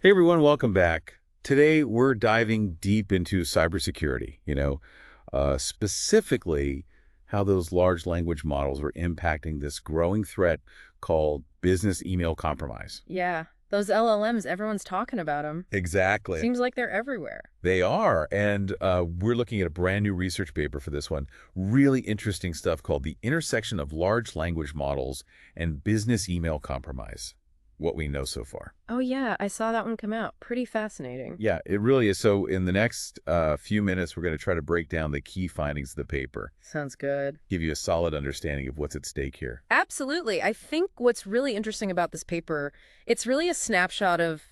Hey everyone, welcome back. Today we're diving deep into cybersecurity, specifically how those large language models are impacting this growing threat called business email compromise. Yeah, those LLMs, everyone's talking about them. Exactly. Seems like they're everywhere. They are, and we're looking at a brand new research paper for this one. Really interesting stuff called The Intersection of Large Language Models and Business Email Compromise, what we know so far. Oh yeah, I saw that one come out. Pretty fascinating. Yeah, it really is. So in the next few minutes, we're going to try to break down the key findings of the paper, Sounds good. give you a solid understanding of what's at stake here. Absolutely. I think what's really interesting about this paper, it's really a snapshot of,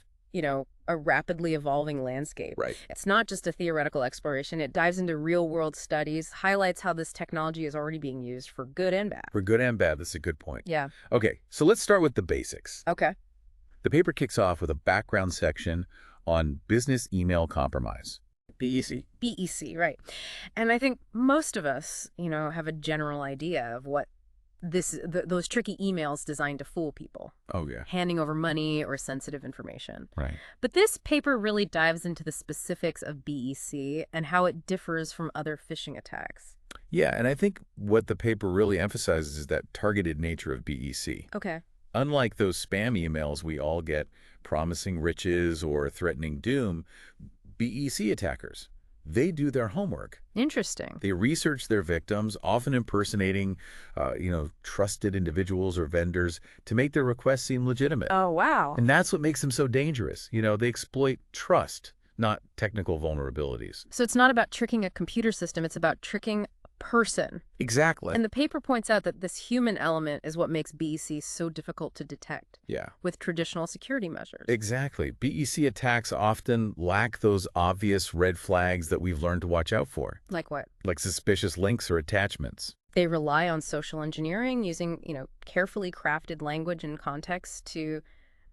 a rapidly evolving landscape. Right. It's not just a theoretical exploration. It dives into real-world studies, highlights how this technology is already being used for good and bad. For good and bad, that's a good point. Yeah. Okay, so let's start with the basics. Okay. The paper kicks off with a background section on business email compromise. BEC. BEC, right. And I think most of us, have a general idea of what those tricky emails designed to fool people, Oh, yeah. handing over money or sensitive information. Right. But this paper really dives into the specifics of BEC and how it differs from other phishing attacks. Yeah, and I think what the paper really emphasizes is that targeted nature of BEC. Okay. Unlike those spam emails we all get promising riches or threatening doom, BEC attackers, they do their homework. Interesting. They research their victims, often impersonating, trusted individuals or vendors to make their requests seem legitimate. Oh, wow. And that's what makes them so dangerous. They exploit trust, not technical vulnerabilities. So it's not about tricking a computer system, it's about tricking a person. Exactly. And the paper points out that this human element is what makes BEC so difficult to detect Yeah. with traditional security measures. Exactly. BEC attacks often lack those obvious red flags that we've learned to watch out for, Like what? like suspicious links or attachments. They rely on social engineering using, carefully crafted language and context to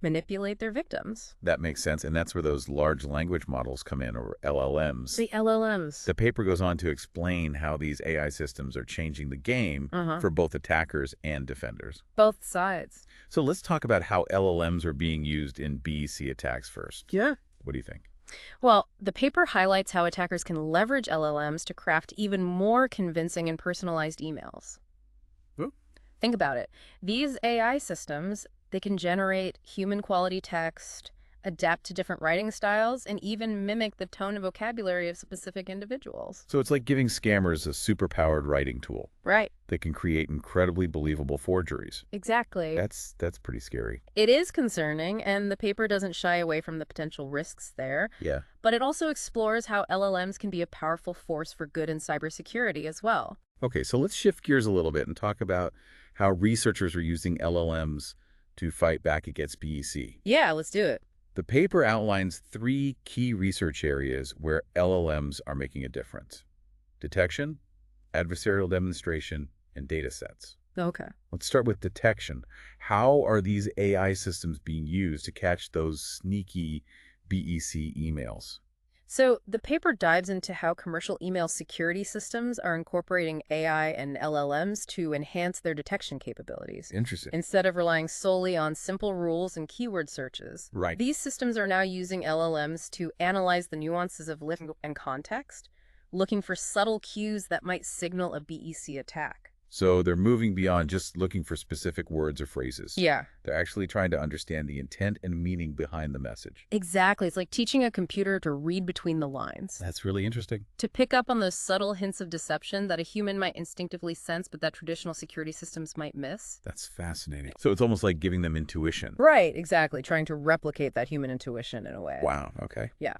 manipulate their victims. That makes sense, and that's where those large language models come in, or LLMs. The LLMs. The paper goes on to explain how these AI systems are changing the game for both attackers and defenders. Both sides. So let's talk about how LLMs are being used in BEC attacks first. Yeah. What do you think? Well, the paper highlights how attackers can leverage LLMs to craft even more convincing and personalized emails. Ooh. Think about it. These AI systems, they can generate human-quality text, adapt to different writing styles, and even mimic the tone and vocabulary of specific individuals. So it's like giving scammers a superpowered writing tool Right. that can create incredibly believable forgeries. Exactly. That's pretty scary. It is concerning, and the paper doesn't shy away from the potential risks there. Yeah. But it also explores how LLMs can be a powerful force for good in cybersecurity as well. Okay, so let's shift gears a little bit and talk about how researchers are using LLMs to fight back against BEC. Yeah, let's do it. The paper outlines 3 key research areas where LLMs are making a difference: detection, adversarial demonstration, and data sets. Okay. Let's start with detection. How are these AI systems being used to catch those sneaky BEC emails? So the paper dives into how commercial email security systems are incorporating AI and LLMs to enhance their detection capabilities. Interesting. Instead of relying solely on simple rules and keyword searches, Right. these systems are now using LLMs to analyze the nuances of lift and context, looking for subtle cues that might signal a BEC attack. So they're moving beyond just looking for specific words or phrases. Yeah, They're actually trying to understand the intent and meaning behind the message. exactly. It's like teaching a computer to read between the lines, That's really interesting. to pick up on those subtle hints of deception that a human might instinctively sense but that traditional security systems might miss. That's fascinating. So it's almost like giving them intuition. Right, exactly. Trying to replicate that human intuition in a way. Wow. Okay. Yeah.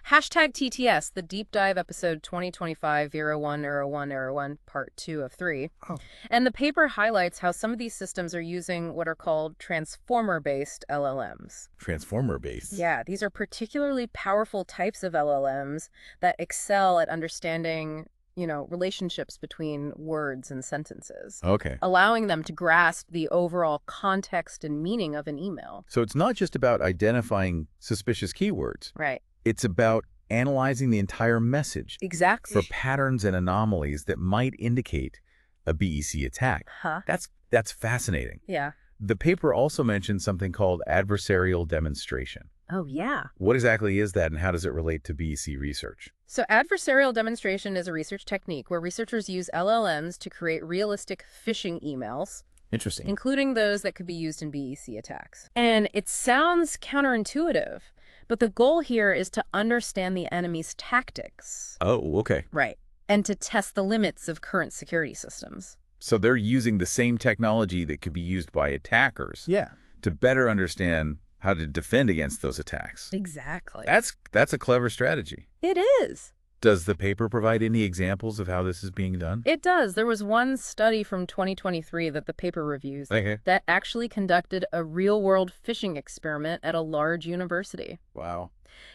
Hashtag TTS, the deep dive episode 2025-01-01-01, part 2 of 3. Oh. And the paper highlights how some of these systems are using what are called transformer-based LLMs. Transformer-based. Yeah, these are particularly powerful types of LLMs that excel at understanding, relationships between words and sentences, Okay. allowing them to grasp the overall context and meaning of an email. So it's not just about identifying suspicious keywords. Right. It's about analyzing the entire message Exactly. for patterns and anomalies that might indicate a BEC attack. Huh? That's fascinating. Yeah. The paper also mentions something called adversarial demonstration. Oh, yeah. What exactly is that, and how does it relate to BEC research? So adversarial demonstration is a research technique where researchers use LLMs to create realistic phishing emails, Interesting. including those that could be used in BEC attacks. And it sounds counterintuitive, but the goal here is to understand the enemy's tactics. Oh, okay. Right. And to test the limits of current security systems. So they're using the same technology that could be used by attackers Yeah. to better understand how to defend against those attacks. Exactly. That's a clever strategy. It is. Does the paper provide any examples of how this is being done? It does. There was one study from 2023 that the paper reviews Okay. that actually conducted a real-world phishing experiment at a large university. Wow.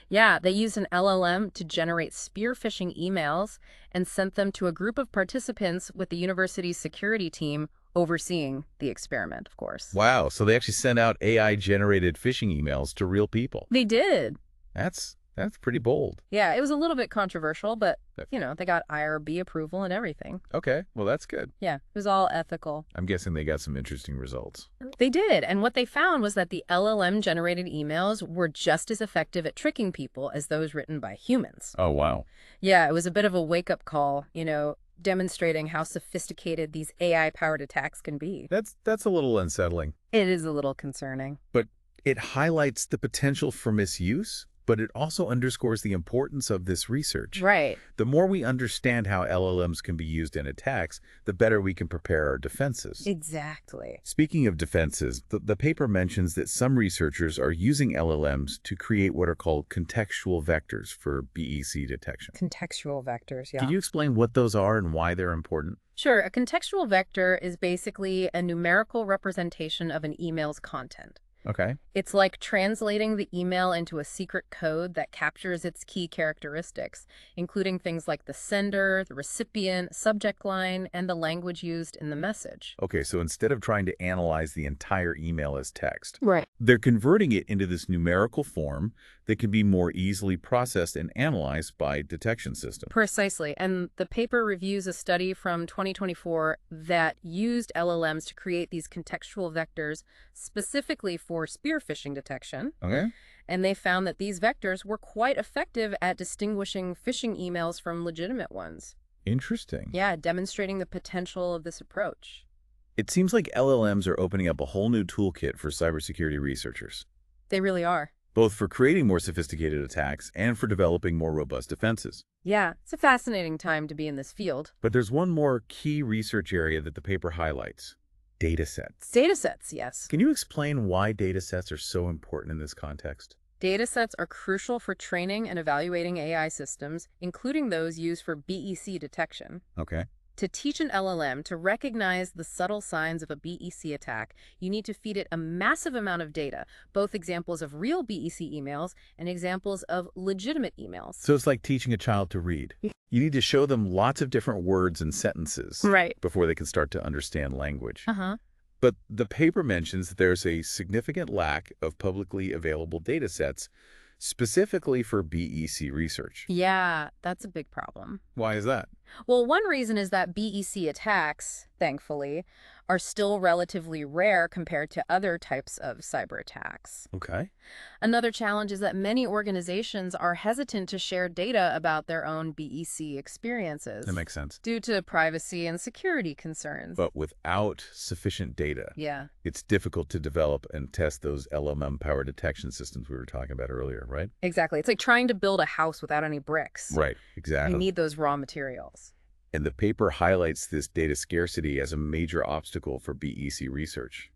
Yeah, they used an LLM to generate spear phishing emails and sent them to a group of participants with the university's security team overseeing the experiment, of course. Wow. So they actually sent out AI-generated phishing emails to real people. They did. That's pretty bold. Yeah, it was a little bit controversial, but, Okay. they got IRB approval and everything. Okay. Well, that's good. Yeah, it was all ethical. I'm guessing they got some interesting results. They did, and what they found was that the LLM-generated emails were just as effective at tricking people as those written by humans. Oh, wow. Yeah, it was a bit of a wake-up call, demonstrating how sophisticated these AI-powered attacks can be. That's a little unsettling. It is a little concerning. But it highlights the potential for misuse, but it also underscores the importance of this research. Right. The more we understand how LLMs can be used in attacks, the better we can prepare our defenses. Exactly. Speaking of defenses, the paper mentions that some researchers are using LLMs to create what are called contextual vectors for BEC detection. Contextual vectors, yeah. Can you explain what those are and why they're important? Sure. A contextual vector is basically a numerical representation of an email's content. Okay. It's like translating the email into a secret code that captures its key characteristics, including things like the sender, the recipient, subject line, and the language used in the message. Okay, so instead of trying to analyze the entire email as text, Right. they're converting it into this numerical form that can be more easily processed and analyzed by detection systems. Precisely. And the paper reviews a study from 2024 that used LLMs to create these contextual vectors specifically for spear phishing detection. Okay. And they found that these vectors were quite effective at distinguishing phishing emails from legitimate ones. Interesting. Yeah, demonstrating the potential of this approach. It seems like LLMs are opening up a whole new toolkit for cybersecurity researchers, They really are. both for creating more sophisticated attacks and for developing more robust defenses. Yeah, it's a fascinating time to be in this field. But there's one more key research area that the paper highlights: datasets. Datasets, yes. Can you explain why datasets are so important in this context? Datasets are crucial for training and evaluating AI systems, including those used for BEC detection. Okay. To teach an LLM to recognize the subtle signs of a BEC attack, you need to feed it a massive amount of data, both examples of real BEC emails and examples of legitimate emails. So it's like teaching a child to read. You need to show them lots of different words and sentences Right. before they can start to understand language. Uh-huh. But the paper mentions that there's a significant lack of publicly available data sets specifically for BEC research. Yeah, that's a big problem. Why is that? Well, one reason is that BEC attacks, thankfully, are still relatively rare compared to other types of cyber attacks. Okay. Another challenge is that many organizations are hesitant to share data about their own BEC experiences That makes sense. due to privacy and security concerns. But without sufficient data, Yeah, it's difficult to develop and test those LLM-powered detection systems we were talking about earlier, right? exactly. It's like trying to build a house without any bricks. Right, You exactly. need those raw materials. And the paper highlights this data scarcity as a major obstacle for BEC research.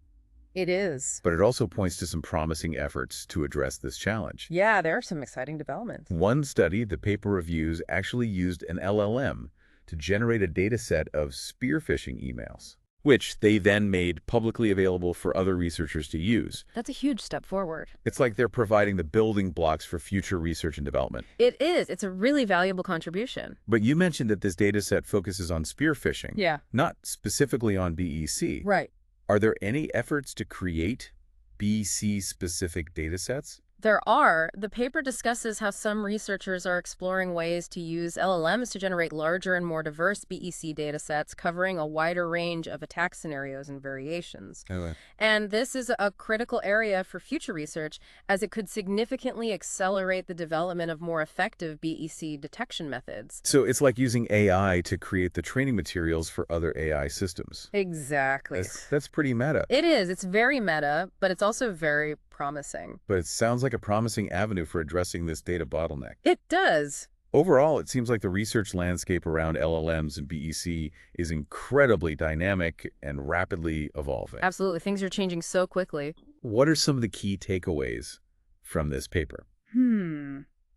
It is. But it also points to some promising efforts to address this challenge. Yeah, there are some exciting developments. One study the paper reviews actually used an LLM to generate a data set of spear phishing emails, which they then made publicly available for other researchers to use. That's a huge step forward. It's like they're providing the building blocks for future research and development. It is. It's a really valuable contribution. But you mentioned that this data set focuses on spear phishing, Yeah. not specifically on BEC. Right. Are there any efforts to create BC-specific data sets? There are. The paper discusses how some researchers are exploring ways to use LLMs to generate larger and more diverse BEC datasets covering a wider range of attack scenarios and variations. Oh, And this is a critical area for future research as it could significantly accelerate the development of more effective BEC detection methods. so it's like using AI to create the training materials for other AI systems. Exactly. That's pretty meta. It is. It's very meta, but it's also very promising. But it sounds like a promising avenue for addressing this data bottleneck. It does. Overall, it seems like the research landscape around LLMs and BEC is incredibly dynamic and rapidly evolving. Absolutely. Things are changing so quickly. What are some of the key takeaways from this paper?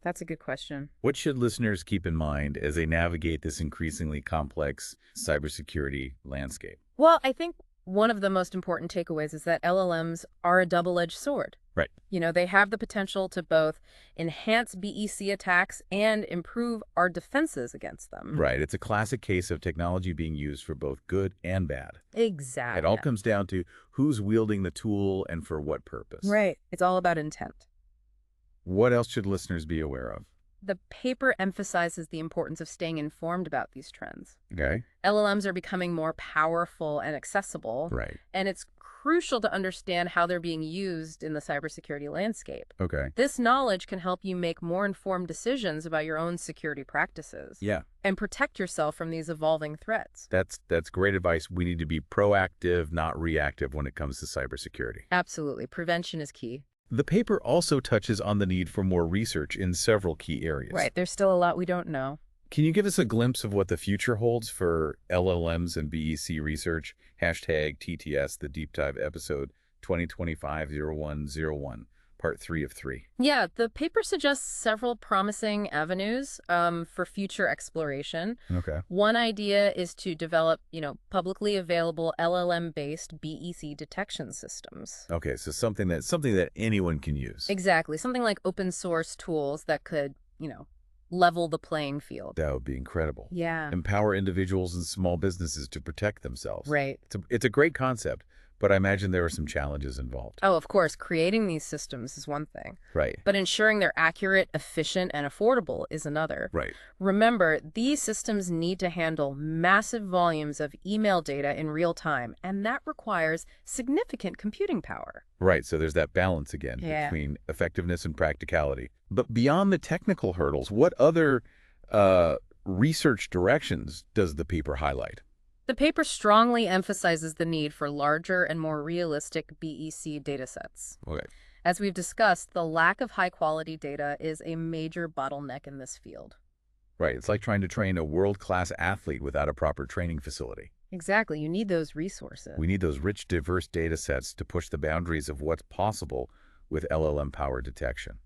That's a good question. What should listeners keep in mind as they navigate this increasingly complex cybersecurity landscape? Well, I think one of the most important takeaways is that LLMs are a double-edged sword. Right. They have the potential to both enhance BEC attacks and improve our defenses against them. Right. It's a classic case of technology being used for both good and bad. Exactly. It all comes down to who's wielding the tool and for what purpose. Right. It's all about intent. What else should listeners be aware of? The paper emphasizes the importance of staying informed about these trends. Okay. LLMs are becoming more powerful and accessible, Right. and it's crucial to understand how they're being used in the cybersecurity landscape. Okay. This knowledge can help you make more informed decisions about your own security practices Yeah. and protect yourself from these evolving threats. That's great advice. We need to be proactive, not reactive when it comes to cybersecurity. Absolutely. Prevention is key. The paper also touches on the need for more research in several key areas. Right. There's still a lot we don't know. Can you give us a glimpse of what the future holds for LLMs and BEC research? Hashtag TTS, the Deep Dive episode 2025-0101, part 3 of 3. Yeah, the paper suggests several promising avenues for future exploration. Okay. One idea is to develop, publicly available LLM-based BEC detection systems. Okay, so something that anyone can use. Exactly. Something like open source tools that could, level the playing field. That would be incredible. Yeah. Empower individuals and small businesses to protect themselves. Right. It's a great concept, but I imagine there are some challenges involved. Oh, of course, creating these systems is one thing, Right. but ensuring they're accurate, efficient, and affordable is another. Right. Remember, these systems need to handle massive volumes of email data in real time, and that requires significant computing power. Right, so there's that balance again Yeah. between effectiveness and practicality. But beyond the technical hurdles, what other research directions does the paper highlight? The paper strongly emphasizes the need for larger and more realistic BEC datasets. Okay. As we've discussed, the lack of high-quality data is a major bottleneck in this field. Right, it's like trying to train a world-class athlete without a proper training facility. Exactly, you need those resources. We need those rich, diverse data sets to push the boundaries of what's possible with LLM-powered detection.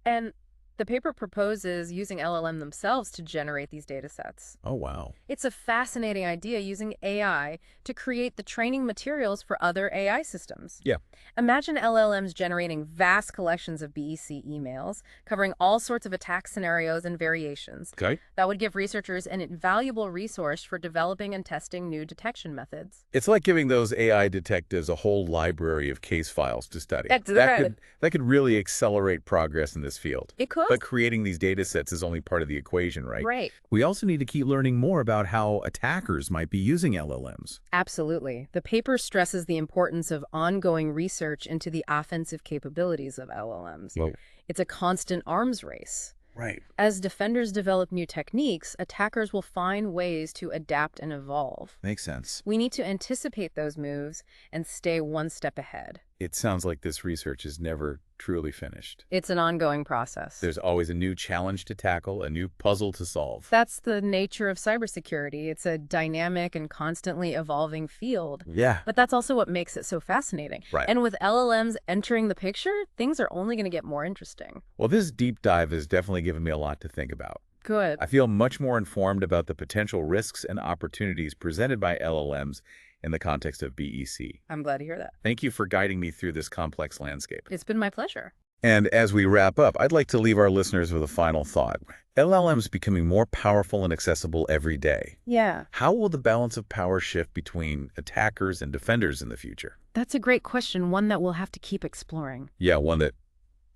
And the paper proposes using LLM themselves to generate these datasets. Oh, wow. It's a fascinating idea using AI to create the training materials for other AI systems. Yeah. Imagine LLMs generating vast collections of BEC emails, covering all sorts of attack scenarios and variations. Okay. That would give researchers an invaluable resource for developing and testing new detection methods. It's like giving those AI detectives a whole library of case files to study. That's right. That could really accelerate progress in this field. It could. But creating these data sets is only part of the equation, right? Right. We also need to keep learning more about how attackers might be using LLMs. Absolutely. The paper stresses the importance of ongoing research into the offensive capabilities of LLMs. Well, It's a constant arms race. right. As defenders develop new techniques, attackers will find ways to adapt and evolve. Makes sense. We need to anticipate those moves and stay one step ahead. It sounds like this research is never truly finished. It's an ongoing process. There's always a new challenge to tackle, a new puzzle to solve. That's the nature of cybersecurity. It's a dynamic and constantly evolving field. Yeah. But that's also what makes it so fascinating. Right. And with LLMs entering the picture, things are only going to get more interesting. Well, this deep dive has definitely given me a lot to think about. Good. I feel much more informed about the potential risks and opportunities presented by LLMs in the context of BEC. I'm glad to hear that. Thank you for guiding me through this complex landscape. It's been my pleasure. And as we wrap up, I'd like to leave our listeners with a final thought. LLMs becoming more powerful and accessible every day. Yeah. How will the balance of power shift between attackers and defenders in the future? That's a great question, one that we'll have to keep exploring. Yeah, one that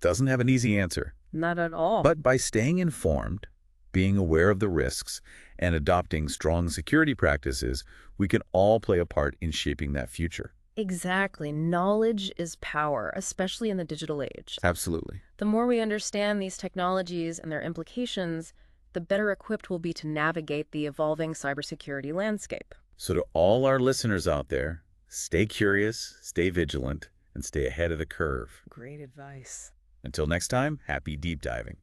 doesn't have an easy answer. Not at all. But by staying informed, being aware of the risks, and adopting strong security practices, we can all play a part in shaping that future. Exactly. Knowledge is power, especially in the digital age. Absolutely. The more we understand these technologies and their implications, the better equipped we'll be to navigate the evolving cybersecurity landscape. So to all our listeners out there, stay curious, stay vigilant, and stay ahead of the curve. Great advice. Until next time, happy deep diving.